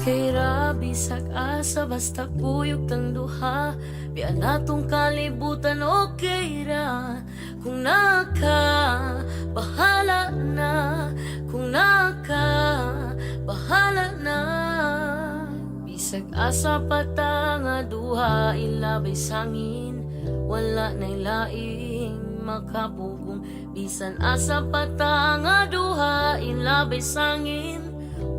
Okay ra bisag asa basta kuyog tang duha. Biya natong kalibutan okay ra. Kung naka bahala na. Kung naka bahala na. Bisag asa pata nga duha ilabay sangin. Wala na'y laing makapugong. Bisan asa pata nga duha ilabay sangin.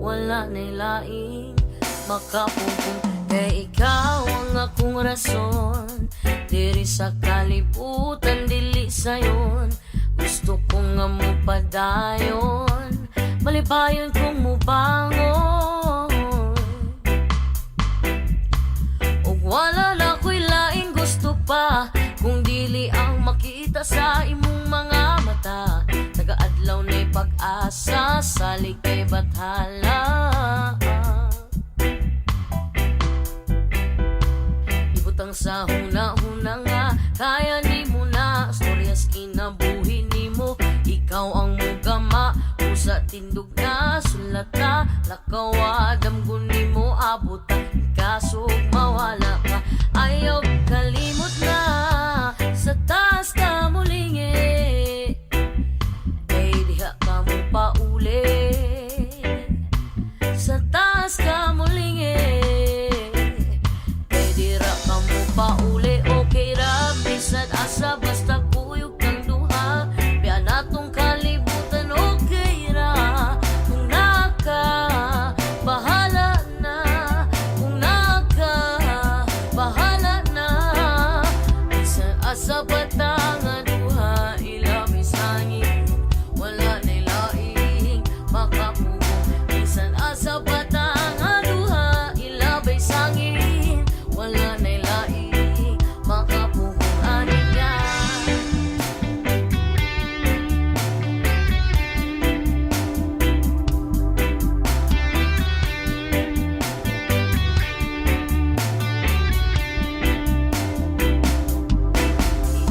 Wala na'y laing makapugong. Kay ikaw ang akong rason. Diri sa kalibutan dili sayon. Gusto ko nga mo padayon. Malipayon kong mubangon. Og wala na ko'y laing gusto pa. Kung dili ang makita sa imong mga mata. Nagaadlaw na'y pag-asa sa likay bathala. Ibutang sa huna-huna nga kaya ni mo na. Storyas kinabuhi ni mo. Ikaw ang mugama. Usa tindog na sulat na. Lakaw damgon ni mo abot. Kasog mawala ka. Ayaw kalimot na. Sa taas ka mulingi. Kay diha ka mo pauli. Sa taas ka mulingi. Kay dira ka mo pauli. Okay ra bisad asa basta kuyog kang duha. Biya natong kalibutan okay ra. Kung naka bahala na. Kung naka bahala na. Bisad asa bata nga duha ilabay sangin. Wala na'y laing makapugong. Bisan asa bata nga duha ilabay sangin. Wala na'y laing makapugong. Ani niya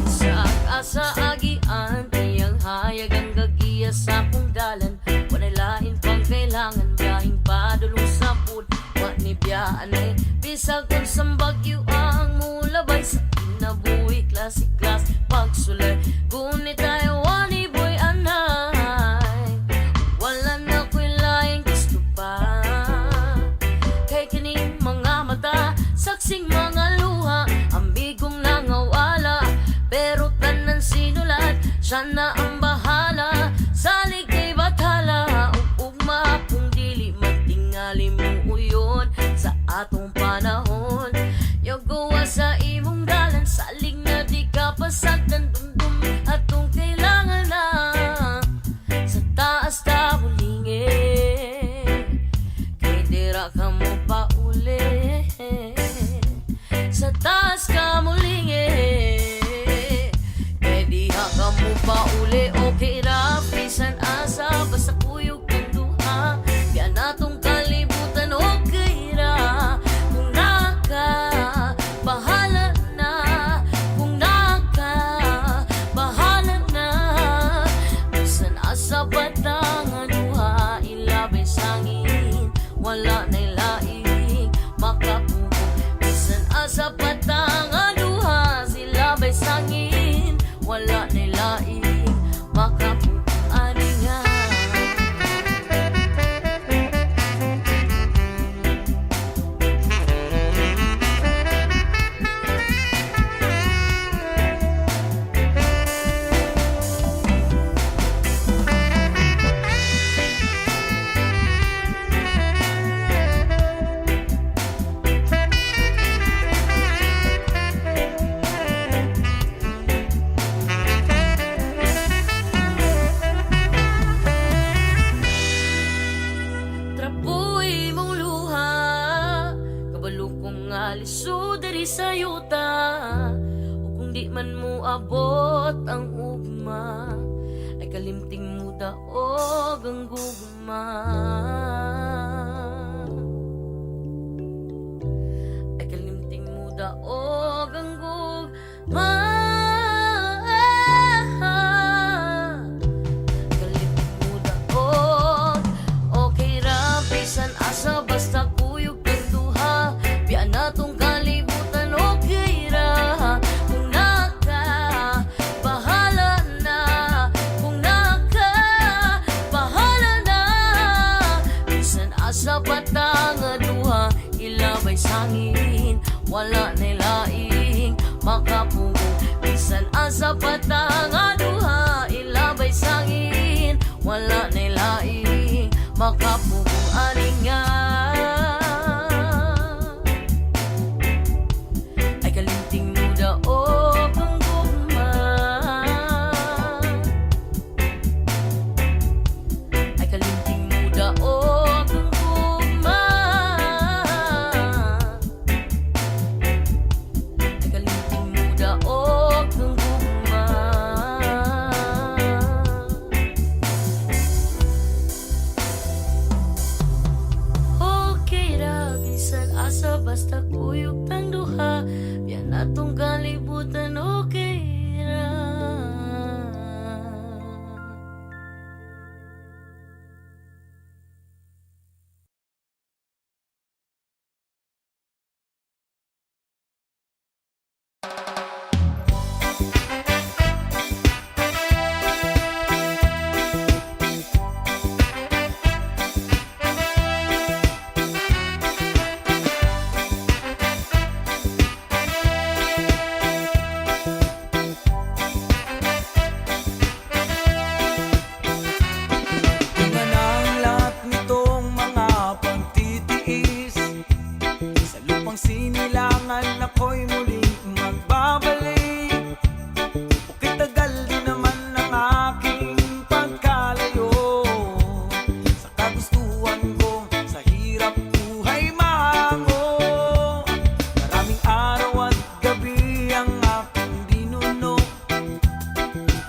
Isag asa agian. Tiyang hayag ang gagiya sa kong dalan. Walay lain pang kailangan. Biyahing padulong sa pud. Wa ni biyaan ay bisag kung sambagyo ang mulabay. Sa kinabuhi klasik klas pagsulay. Gunit tayo wani boy anay. Wala na ko'y laing gusto pa. Kay kining mga mata. Saksing mga luha. Ambigong nangawala. Pero tanan sinulat. Siya na ang bahala. Salig kay bathala. Ugma kung dili magtingali mo uyon. Sa atong panahon. Yogawa sa imong dalan. Salig na di ka pasagdan. Dumdum atong kailangan na. Sa taas ta mulingi. Kay dira ka mo pauli. Sa taas ka mulingi. Kay diha ka mo pauli. Okay ra bisan asa basta kuyog kang duha. Kaya natong kalibutan okay ra. Kung naka bahala na. Kung naka bahala na. Bisan asa bata nga duha ilabay sangin. Wala na'y laing makapugong. Bisan asa bata nga duha silabay sangin. Wala na'y laing makapugong. Ani nga trapuy mong luha. Kabalo kong aliso diri sa yuta. O kung di man mo abot ang ugma. Ay kalimting mo daog ang gugma. Ay kalimting mo daog ang gugma. Kalimting mo daog. Okay ra bisan asa basta kuyog wala nilaing makapugong. Bisan asa patang aduha ilabay sangin, wala nilaing makapugong aningan. Ay kalinting muda o kung gugma, ay kalinting muda o kung gugma, ay kalinting muda o kung gugma. Okay ra bisan asa basta kuyog tang duha, yan atong kalibutan okay ra. Bunga ng lahat nitong mga pagtitiis, sa lupang sinilangan ako'y muling magbabalik. Okay, tagal din naman ang aking pagkalayo sa kagustuhan ko, sa hirap buhay mahango. Maraming araw at gabi ang aking dinunok,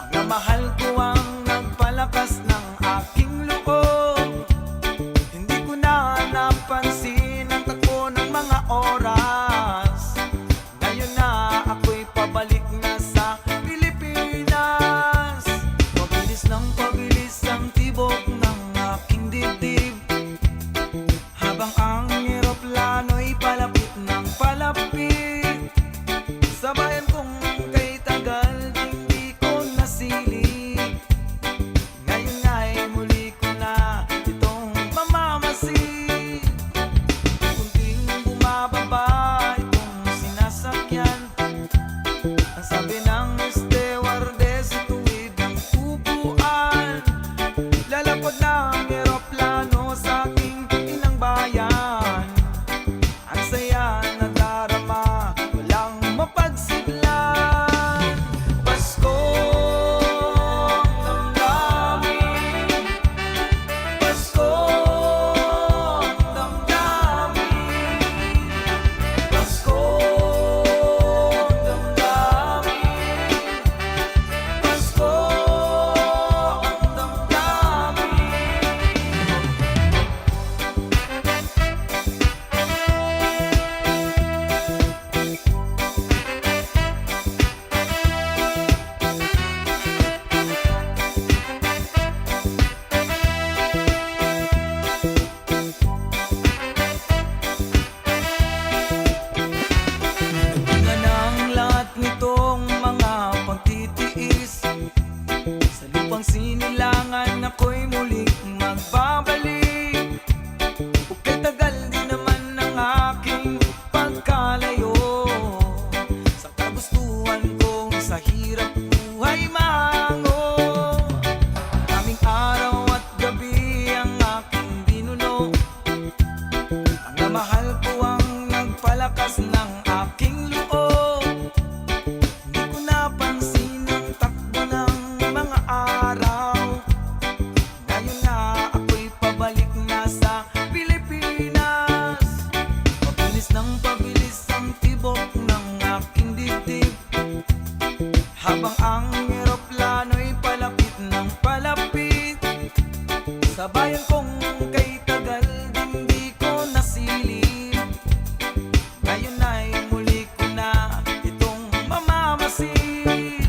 mga mahal ko ang nagpalakas ng aking loob. Hindi ko na napansin ang takbo ng mga oras. Ngayon na ako'y pabalik na sa Pilipinas. Pabilis ng pabilis ang tibok ng aking dibdib, habang ang eroplano'y palapit ng palapit. Sa bayan kong kay tagal di ko nasilip, ngayon nga'y muli ko na itong mamamasid. Kunting bumababa itong sinasakyan, ang sabi ng stewardess tuwid ang upuan. Lalapag ng eroplano sa aking inang bayan, ang saya nadarama, walang mapagsidlan. Paskong damdamin, Paskong damdamin, Paskong damdamin, Paskong Bunga ng lahat nitong mga pagtitiis, sa lupang sinilangan ako'y muling magbabalik. Okay, tagal din naman ang aking pagkalayo sa kagustuhan ko, sa hirap buhay mahango. Maraming araw at gabi ang aking dinuno, mga mahal ko ang nagpalakas ng aking loob. Hindi ko napansin ang takbo ng mga araw. Ngayon na ako'y pabalik na sa Pilipinas. Pabilis ng pabilis ang tibok ng aking dibdib, habang ang eroplano'y palapit ng palapit. Sa bayan kong kay tagal din di ko nasilip, ngayon ay muli ko na itong mamamasid.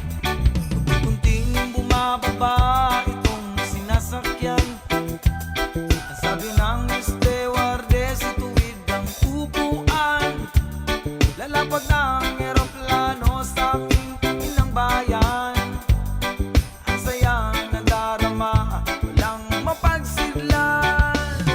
Kunting bumababa itong sinasakyan, ang sabi ng stewardess tuwid ang upuan. Lalapag ng eroplano sa aking inang bayan, ang saya nadarama, walang mapagsidlan.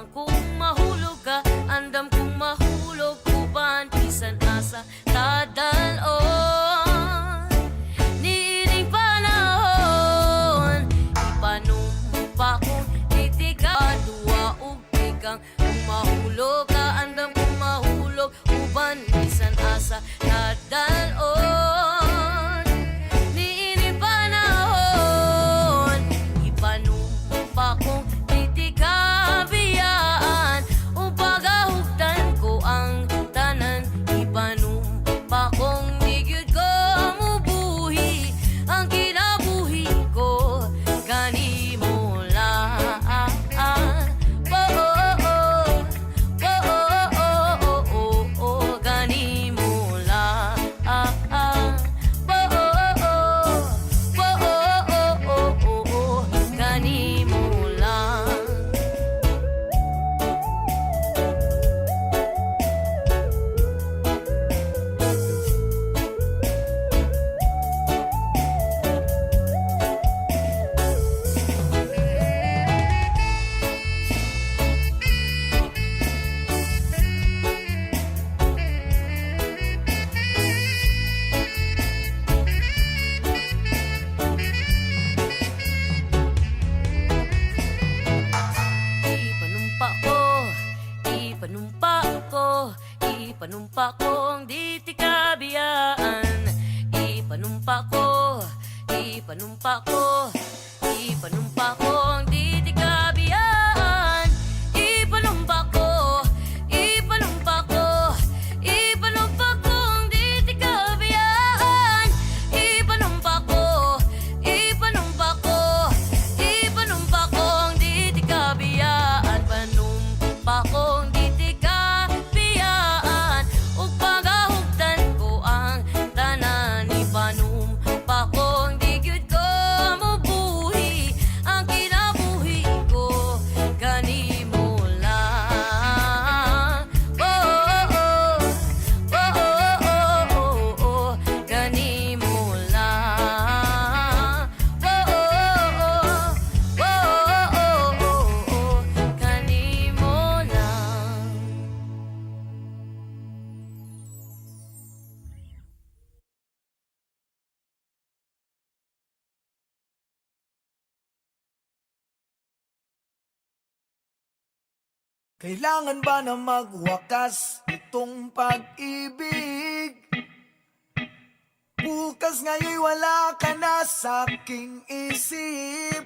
Andam kung mahulog ka, andam kung mahulog uban bisan asa tadalon. Niining panahon, ipanumpa kong itiga, duwa ug ikang kung mahulog ka, andam kung mahulog uban bisan asa tadalon. Niining panahon, ipanumpa kong itiga, biyaan o pagahugtan ko ang tanan. Ipanumpa kong digyud ko mubuhi ang kinabuhi ko kanimo lang. Kanimo lang. Kanimo lang. Ipanumpa ko, ipanumpa ko, ipanumpa kong di ti kabiyaan. Ipanumpa ko, ipanumpa ko, ipanumpa kong di ti kabiyaan. Ipanumpa ko, ipanumpa ko, ipanumpa kong di ti kabiyaan. Ipanumpa ko, ipanumpa ko, ipanumpa kong di ti kabiyaan. Panumpa kong di ti kabiyaan ug pagahugtan ko ang tanan. Ipanumpa kong di gyud ko mubuhi ang kinabuhi ko kanimo lang. Kanimo lang. Kanimo lang. Kailangan ba na magwakas itong pag-ibig? Bukas nga'y wala ka na sa aking isip.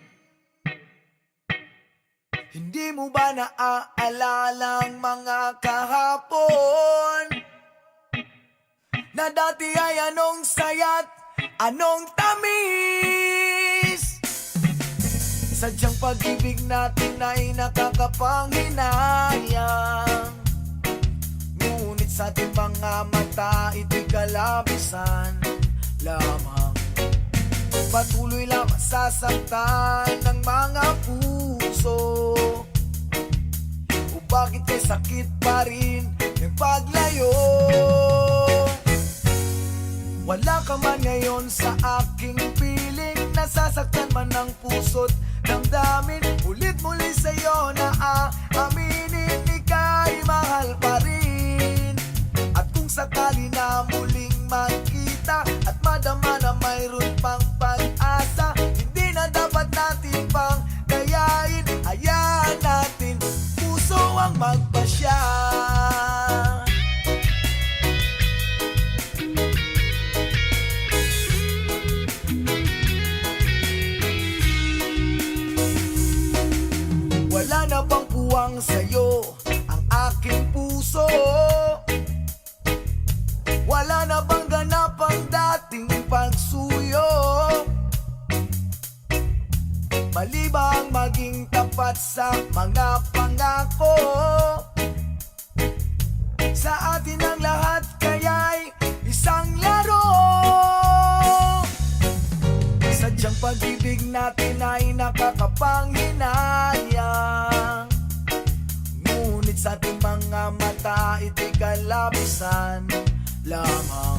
Hindi mo ba naaalala ang mga kahapon na dati ay anong saya't anong tamis? Sadyang pag-ibig natin ay nakakapanghinayang, ngunit sa ating mga mata ito'y kalabisan lamang. Patuloy lang masasaktan ng mga puso. O bakit kay sakit pa rin ng paglayo? Wala ka man ngayon sa aking piling, nasasaktan man ng puso't damdamin. Ulit muli sa'yo na aaminin, ika'y mahal pa rin. At kung sakali na muling magkita at madama na mayroon pang pag-asa, hindi na dapat natin pang gayain. Hayaan natin puso ang magpasya. Wala na bang puwang sa'yo ang aking puso? Wala na bang ganap ang dating pagsuyo? Mali ba ang maging tapat sa mga pangako? Sa atin ang lahat kaya'y isang laro. Sadyang pag-ibig natin ay nakakapanghinayang, ngunit sa ating mga mata ito'y kalabisan lamang.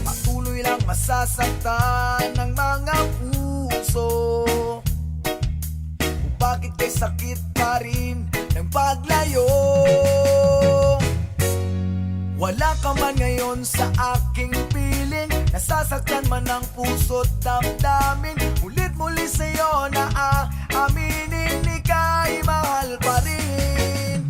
Patuloy lang masasaktan ng mga puso. Kung bakit kay sakit pa rin ng paglayo. Wala ka man ngayon sa aking piling, nasasaktan man ang puso't damdamin. Ulit muli sa'yo na aaminin, ika'y mahal pa rin.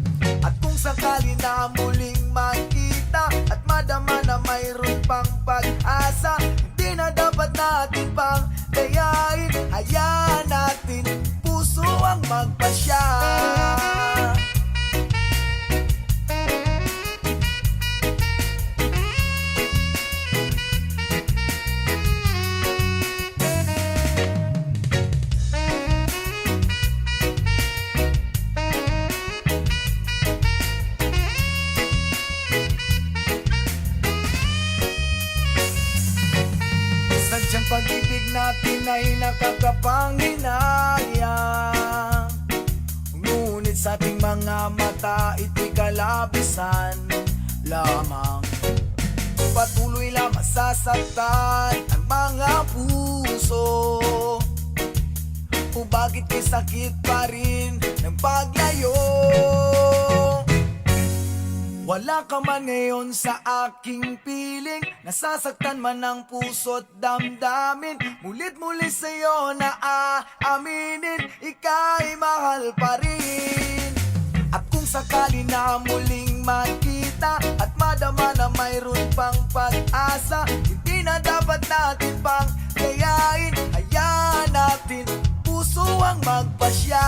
At kung sakali na muling makita at madama na mayroon pang pag-asa, hindi na dapat natin pang dayain. Hayaan natin puso ang magpasya. Sadyang pag-ibig natin ay nakakapanghinayang, ngunit sa ating mga mata ito'y kalabisan lamang. Patuloy lang masasaktan ang mga puso. O bakit may sakit pa rin ng paglayo? Wala ka man ngayon sa aking piling, nasasaktan man ang puso't damdamin. Mulit muli sa'yo na aaminin, ika'y mahal pa rin. At kung sakali na muling makita at madama na mayroon pang pag-asa, hindi na dapat natin pang gayain. Hayaan natin puso ang magpasya.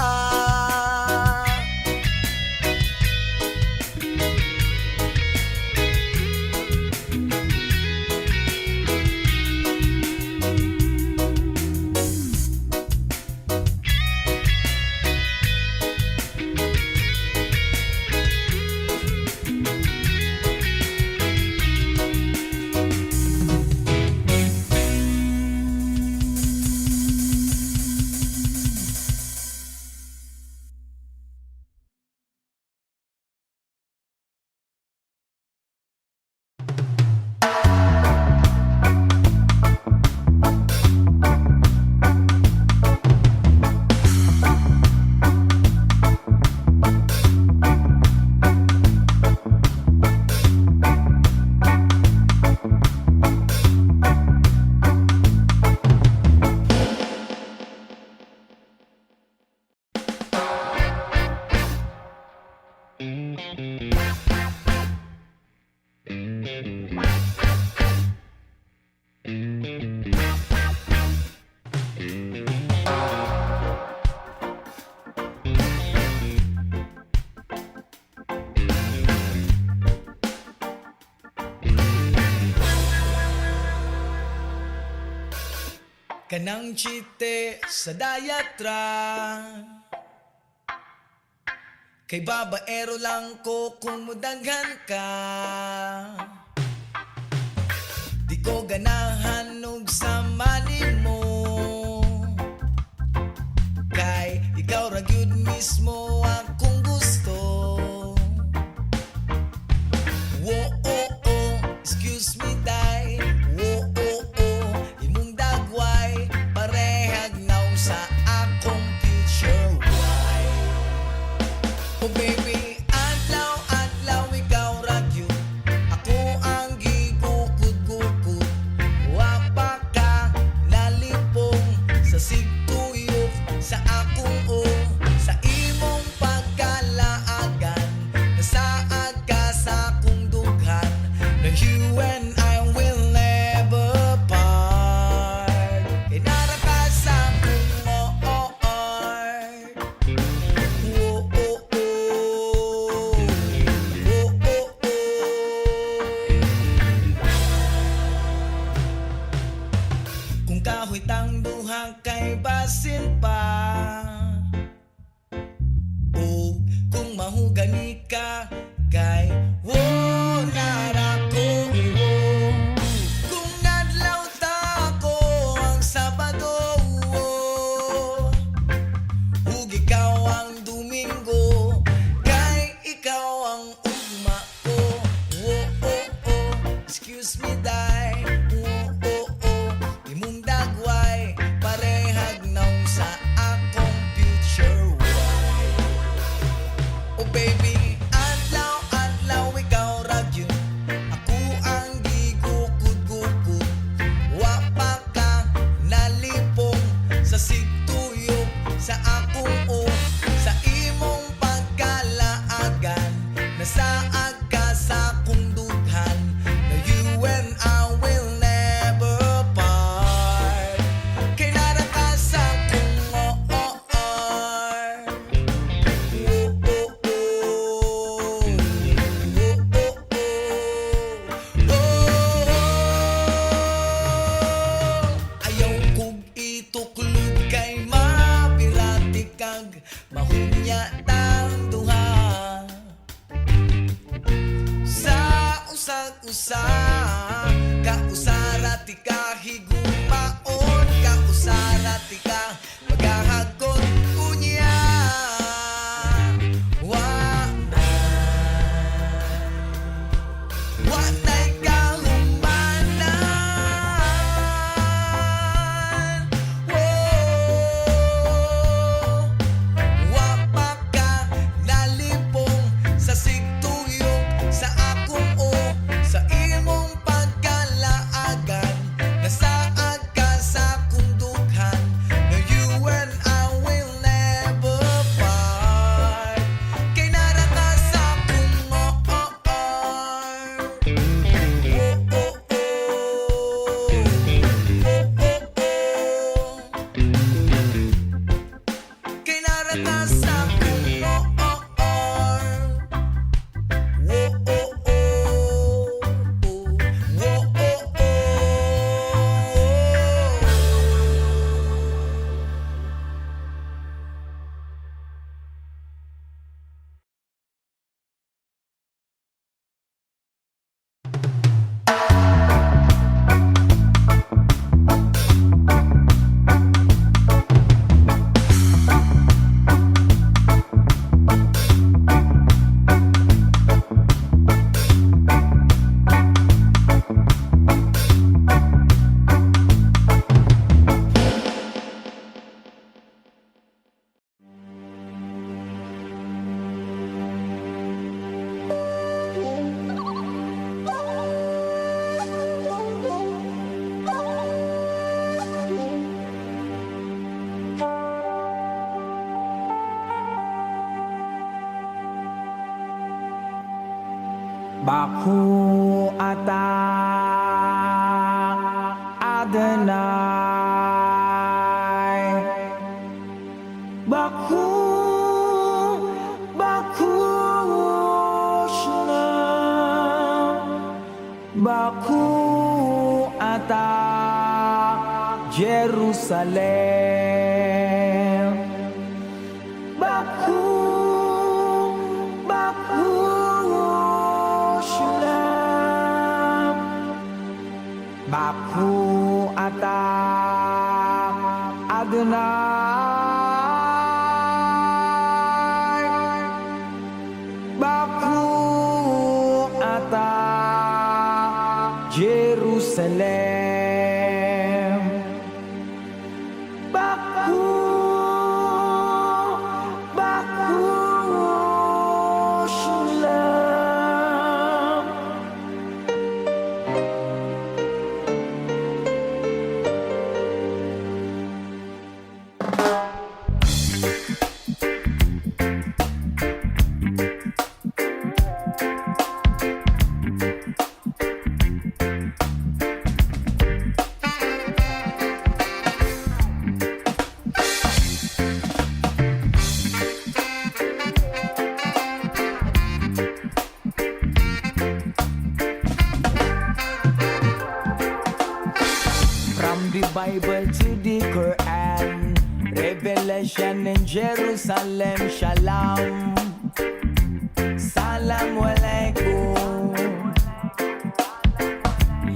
Kanang chite sa dayatra, kay babaero lang ko kung mudaghan ka. Di ko ganahan og samanin mo, kay ikaw ra gyud mismo akong gusto. Wo oh oh, excuse me day. Wo oh oh, imong dagway parehag naw sa akong future wife. Oh baby, adlaw adlaw ikaw ra gyud ako ang gigukod-gukod. Wa pa ka nalipong sa sigtuyok sa akong sa imong pagkalaagan. Nasaad ka sa akong dughan, na you and I will never part. Inara ka sa akong heart. Oh, oh, oh. Oh, oh, oh. Kung kahoy tang duha kay basin pa, o kung mahugani ka kay nara ko. Kung nadlaw ta ko ang Sabado, ug ikaw ang Domingo, kay ikaw ang ugma ko. Oh, oh, oh, excuse me day. Oh, oh, oh, imong dagway parehag naw sa akong future wife. baby, adlaw ikaw radyo. Ako ang gigukod-gukod. Wa pa ka nalipong sa sigtuyok sa akong sa imong pagkalaagan. Nasaag ka sa akong dughan. Na you and I will never part. Kay nara ka sa akong ayaw kong ituklog kay mapirati kag mahunya tang duha sa usag-usa kausarati ka higumaon kausarati ka maghahagon unya wanay kahumanan. Wa pa ka nalipong sa sigtuyok sa akong sa imong pagkalaagan. Nasaag ka sa akong dughan. Na you and I will never part. Kay nara ka sa akong kay nara ka sa akong Baku ata Adonai Baku Shna Baku ata Jerusalem Baku Baku ata Adonai Baku ata Jerusalem Baku Shalom. From the Bible to the Quran, Revelation in Jerusalem, Shalom, Salam Alaikum.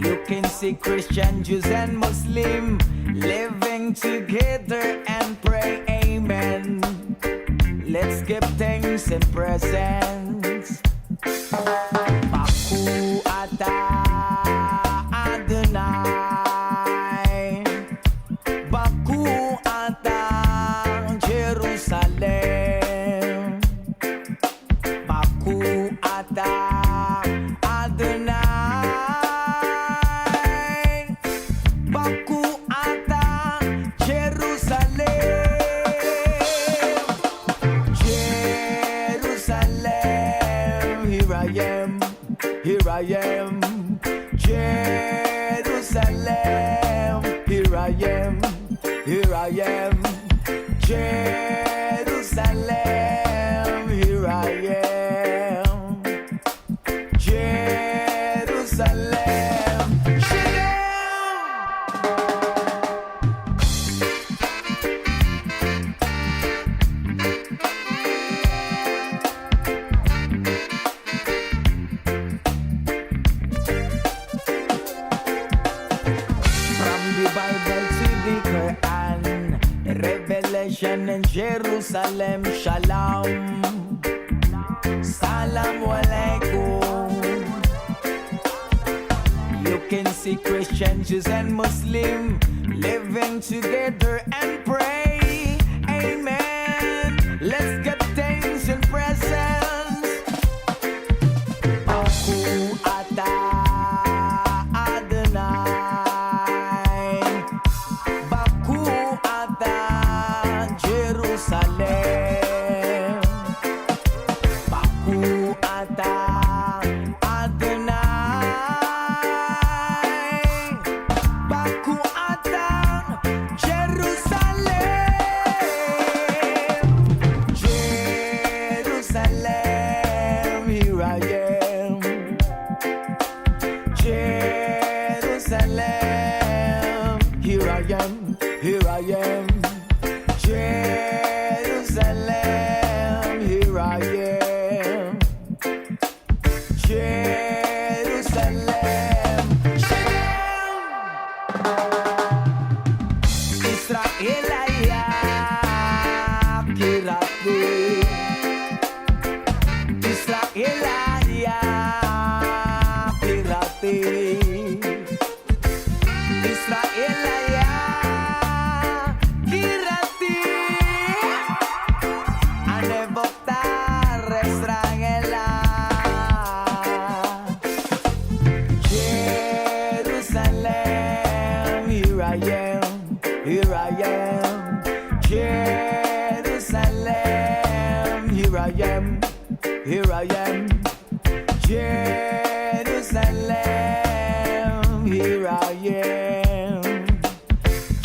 You can see Christian, Jews and Muslim living together and pray Amen. Let's give thanks and presents. Baku ata Adonai, Baku ata Jerusalem, Baku Ata Adonai, Baku Ata Jerusalem, Jerusalem, here I am, here I am, Jerusalem, here I am, here I am, Jerusalem, here I am, Jerusalem, from the Bible to the Quran, Revelation in Jerusalem, Shalom, Salam Alaikum. You can see Christians, Jews and Muslim living together and pray. Amen. Let's give thanks and presents. Baku Ata Adonai, Baku Ata Jerusalem, Baku Ata Adonai, Baku Ata Jerusalem, Jerusalem, here I am, Jerusalem, here I am, here I am, Jerusalem, here I am, Jerusalem, Israel ayak kirati, Israel ayak kirati, Israel ayak kirati, Anevoktar Israela, Jerusalem, here I am, here I am, Jerusalem, here I am, here I am, Jerusalem, here I am,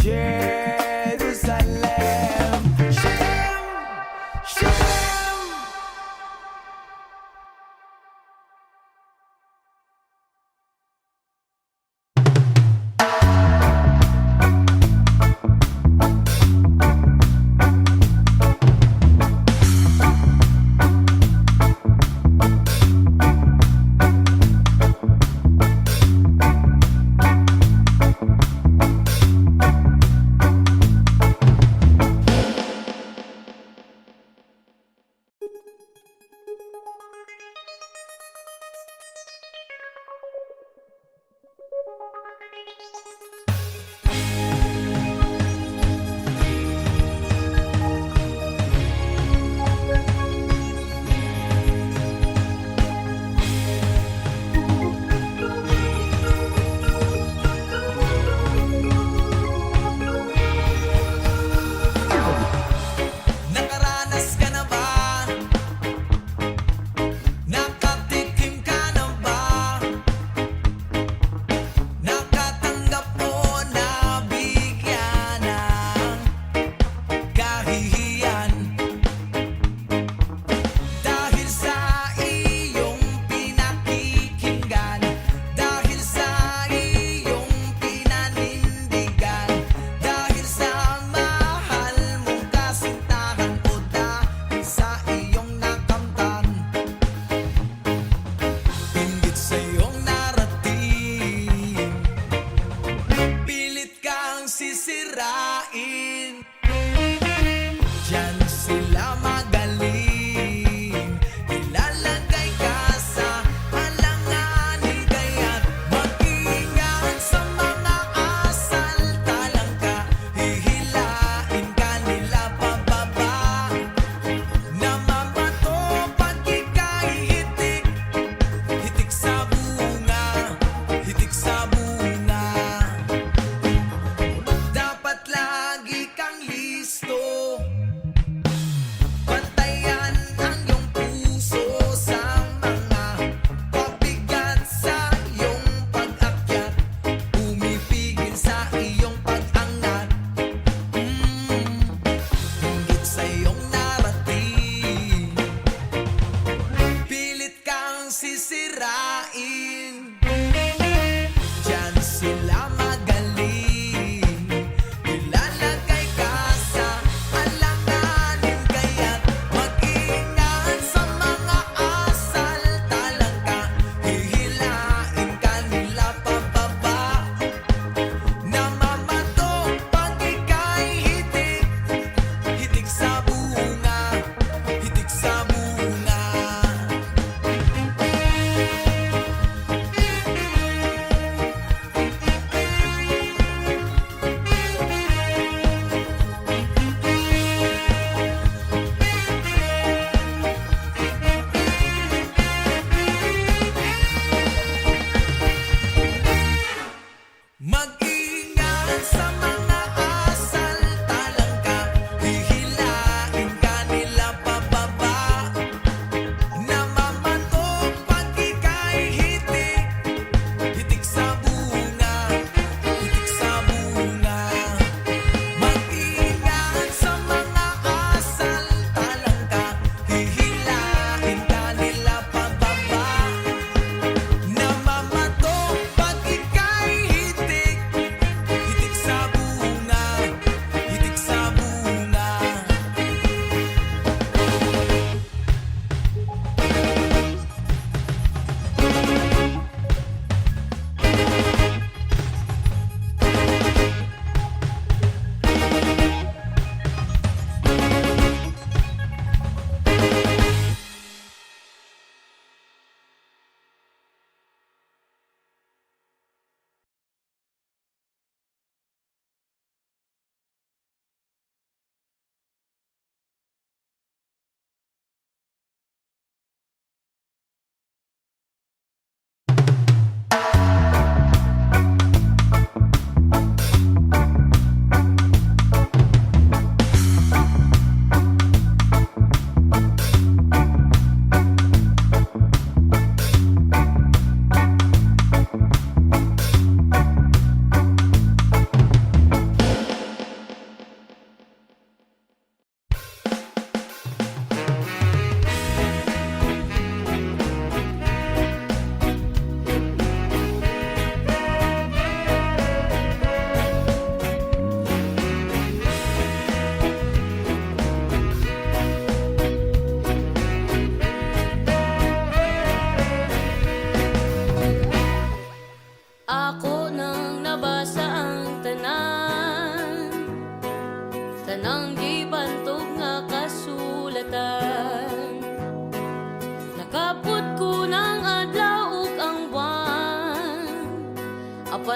Jerusalem, Shalom, Shalom.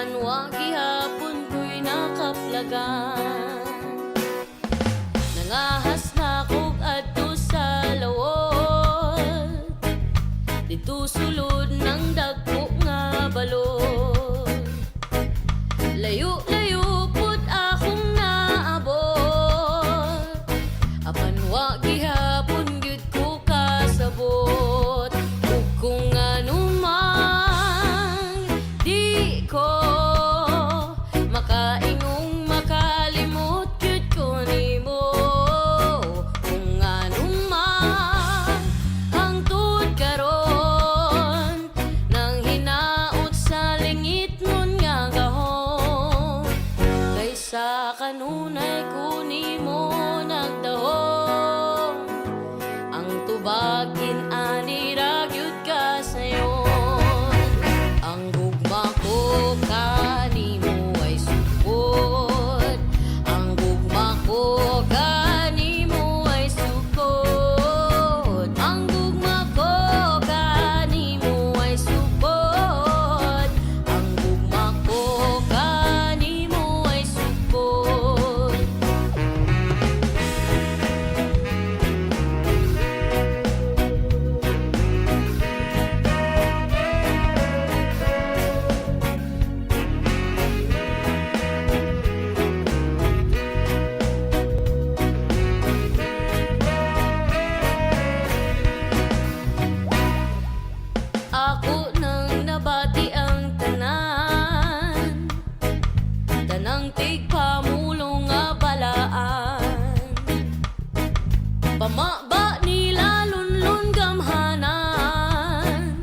apan wa gihapon ko'y nakaplagan. Nangahas na kog adto sa lawod, dito sulod ng dagko nga balod. Layo-layo pud akong naabot, apan wa gihapon gyud ko kasabot. Ug kung anumang di ko makaingong makalimot gyud ko nimo. Kung anumang hangtod karon nang hinaot sa lingit nun nga gahom, kaysa kanunay ko nimo nagdahom. Ang tubagin ani ra gyud ka sayon. Ang gugma ko kanimo ay sukod, ang gugma ko kanimo ay sukod, ang gugma ko kanimo ay sukod, ang gugma ko kanimo ay sukod. Ako nang nabati ang tanan, tanang tigpamulong nga balaan. Pamaba nila lunlun gamhanan,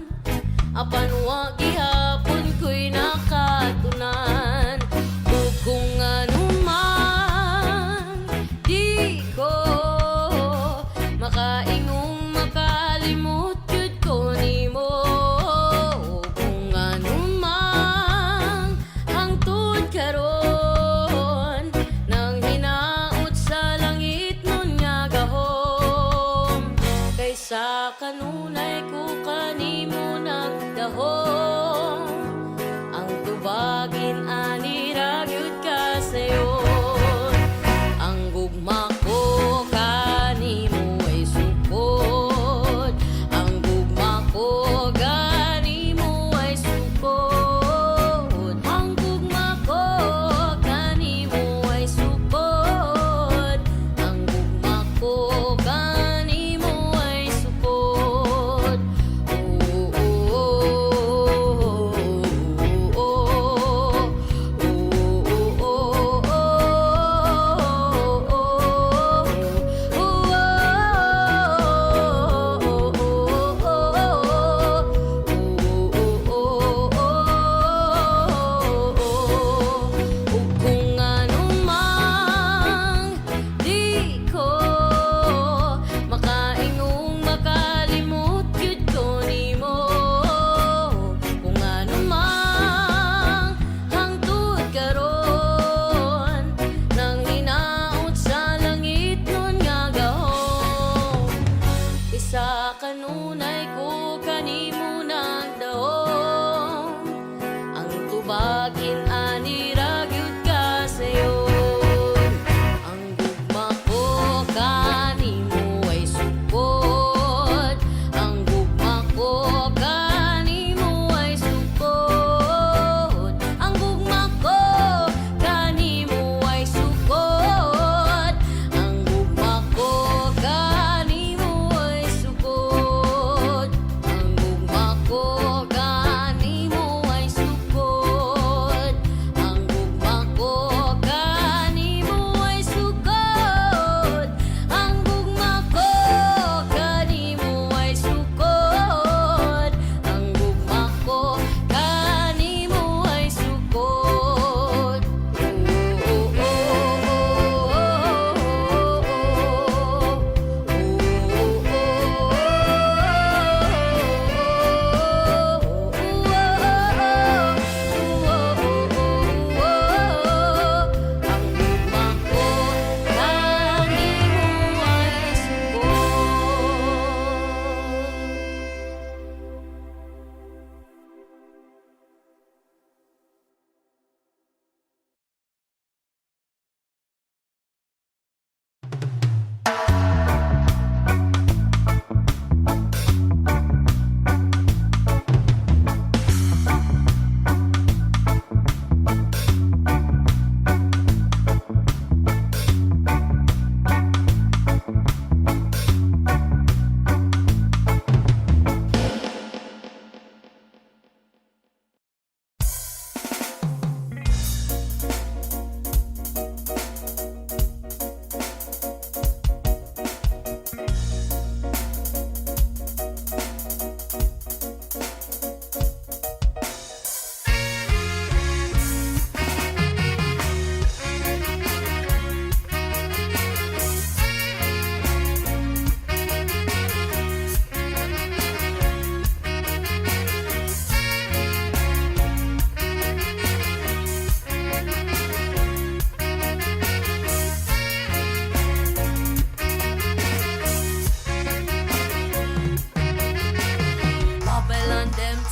apan wa gihapon ko'y nakatunan. Ug kung anumang di ko makaingong makalimot gyud ko nimo. Kung anumang hangtod karon nang hinaot sa langit nun nga gahom, kaysa kanunay ko kanimo nagdahom. Ang tubagin ani ra gyud ka sayon. Ang gugma ko kanimo ay sukod, ang gugma ko kanimo ay sukod, ang gugma ko kanimo ay sukod, ang gugma ko kanimo ay sukod. Oh, oh, oh.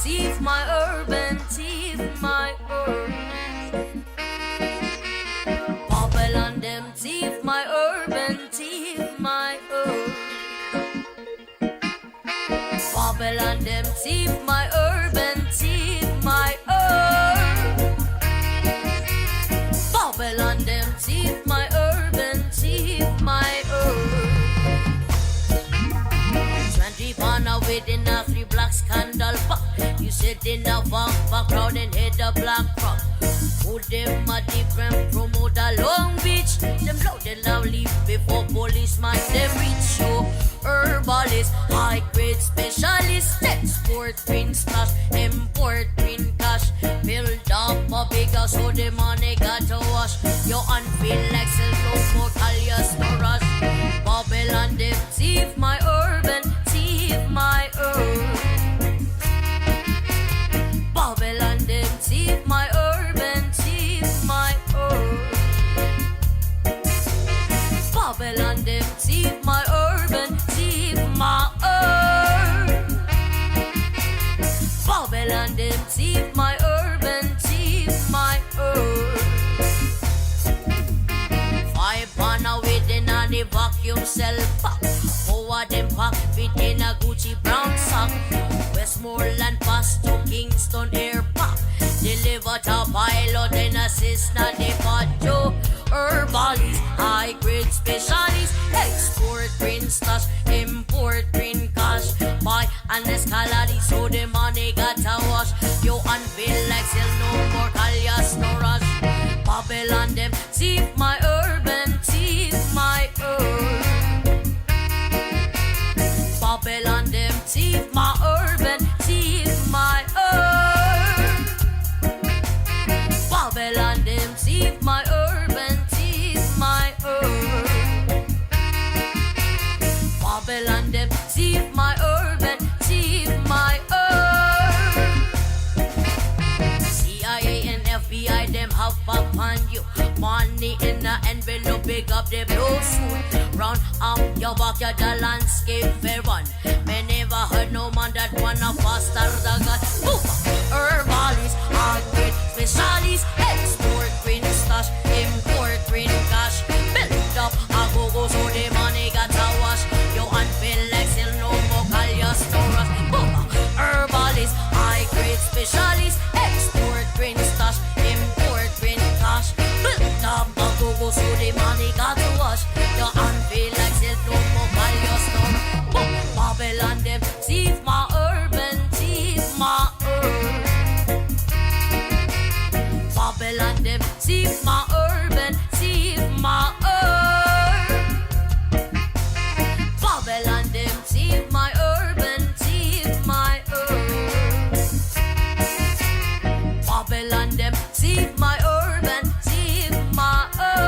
thief my urban, thief my urban. Babylon them thief my urban, thief my urban. Babylon them thief my urban, thief my urban. Babylon them thief my urban, thief my urban. 20 pound within a 3 black scandal pop. You sit in a background and hit the black rock. Who them a different promote a Long Beach. Them loud and now leave before policeman them reach you. Herbalist, high grade specialist, export green stash, import green cash. Build up a big house so the money got to wash. You unfeel like sell no more alias no rush. Babylon them thief my urban, thief my urban. Babylon them thief my urban, thief my urban. Babylon them thief my urban, thief my urban. Babylon them thief my urban, thief my urban. 5 pound within a the vacuum cell pack. 4 of them pack fit in a Gucci brown sack. Westmoreland pass to Kingston Air Park. Deliver to pilot and assist na the pacho. Herbalist, high grade specialist, export green stash, import green cash. Buy an escalade so the money got to wash. You unveil like sell no more alias no rush. Babylon them thief my urban, thief my urban. Babylon them thief my urban, thief my urban. Babylon them thief my urban, thief my urban. Babylon them thief my urban, thief my urban. CIA and FBI them have upon you. Money in the envelope, big up the blue suit. Round up your backyard, the landscape fair one. Me never heard no man that wanna faster the gun. Boom! Herbalist, hard grade specialist, export green stash, import green cash. Build up a go-go so the money got to wash. You unfeel like sell no more alias no rush. Boom! Herbalist, high grade specialist, export green stash, import green cash. Build up a go-go so the money got to wash. You unfeel like sell no more alias no rush. Boom! Babylon them thief my urban, thief my urban. Babylon them thief my urban, thief my urban. Babylon them thief my urban, thief my urban. Babylon them thief my urban, thief my urban.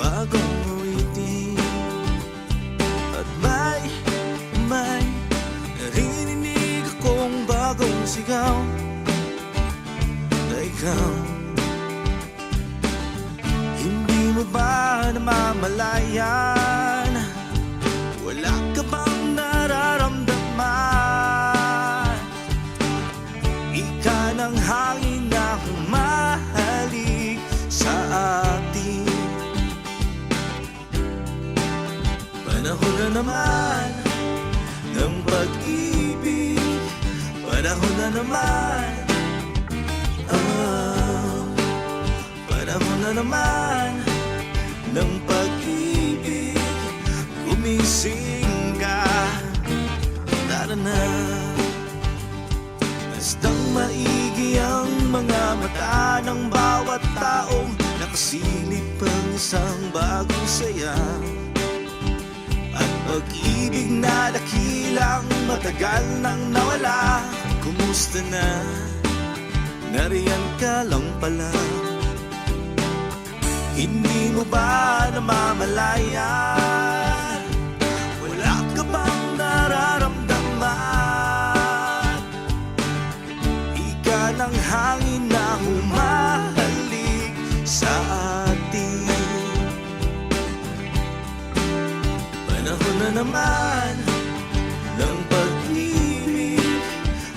bagong awitin. At may narinig akong bagong sigaw na ikaw. Hindi mo ba namamalayan? Wala ka bang nararamdaman? Ika ng hangin na humahalik sa atin. Panahon na naman ng pag-ibig. Panahon na naman. Panahon na naman ng pag-ibig. Gumising ka, tara na. Bastang maigi ang mga mata ng bawat taong nakasilip ang isang bagong saya. At pag-ibig na dakilang matagal nang nawala. Kumusta na? Nariyan ka lang pala. Hindi mo ba namamalayan? Wala ka bang nararamdaman? Ika ng hangin na humahalik sa atin. Panahon na naman ng pag-ibig.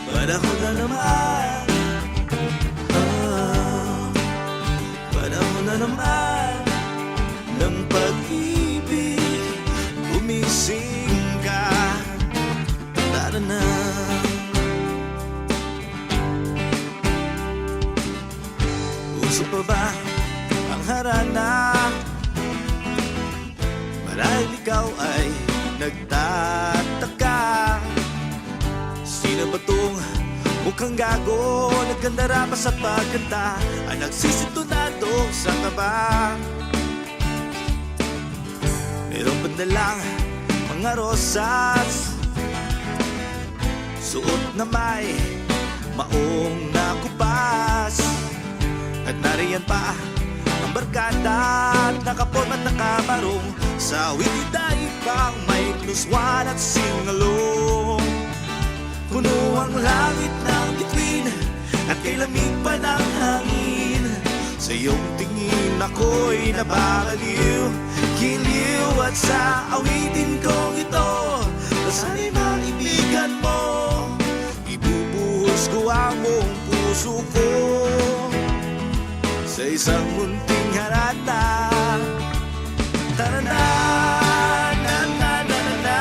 Panahon na naman. Panahon na naman ng pag-ibig. Gumising ka, tara na. Uso pa ba ang harana? Marahil ikaw ay nagtataka. Sino ba tong mukhang gago, nagkandara pa sa pagkanta, ang nagsisitunado sa taba? Meron pa nalang mga rosas, suot na may maong nakupas. At nariyan pa ang barkada at nakaporma at nakabarong sa witid na ibang may pluswan at singalong. Puno ang langit ng bituin at kay lamig pa ng hangin. Sa iyong tingin ako'y nababaliw, giliw. At sa awitin kong ito, sana'y maibigan mo. Ibubuhos ko ang buong puso ko sa isang munting harata. Tara na, na na na na na.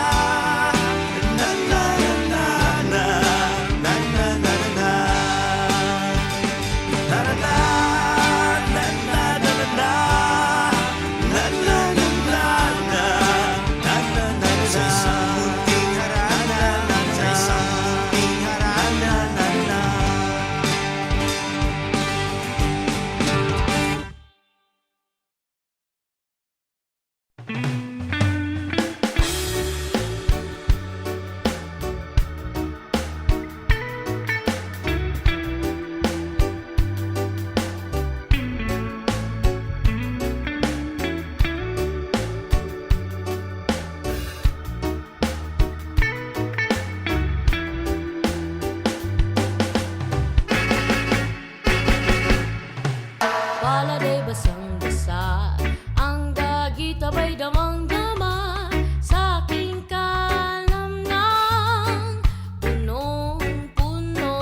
Pala'y basang-basa, ang dagit abay damang-dama sa aking kalamnang. Punong-puno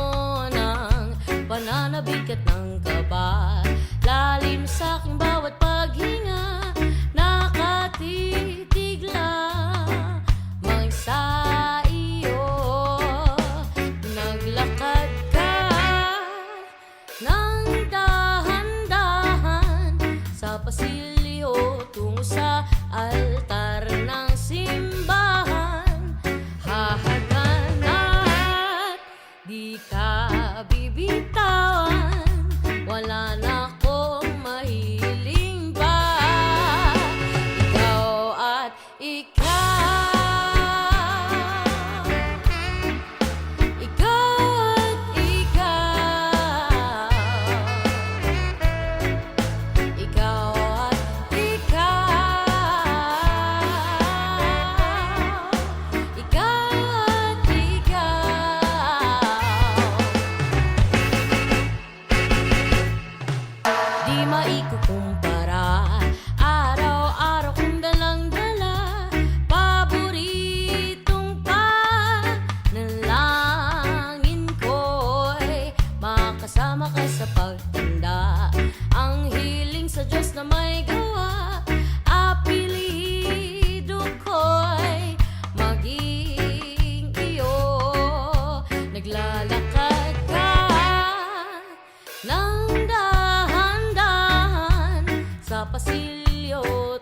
ng pananabik at ng kaba, lalim sa aking bawat paghinga, nakatitig lamang sa iyo. Naglakad ka ng sa pasilyo tungo sa altar ng simbahan. Hahagan at di ka bibitawan, wala na akong mahiling pa. Ikaw at ikaw, ikaw at ikaw, ikaw at ikaw.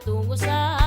tungo sa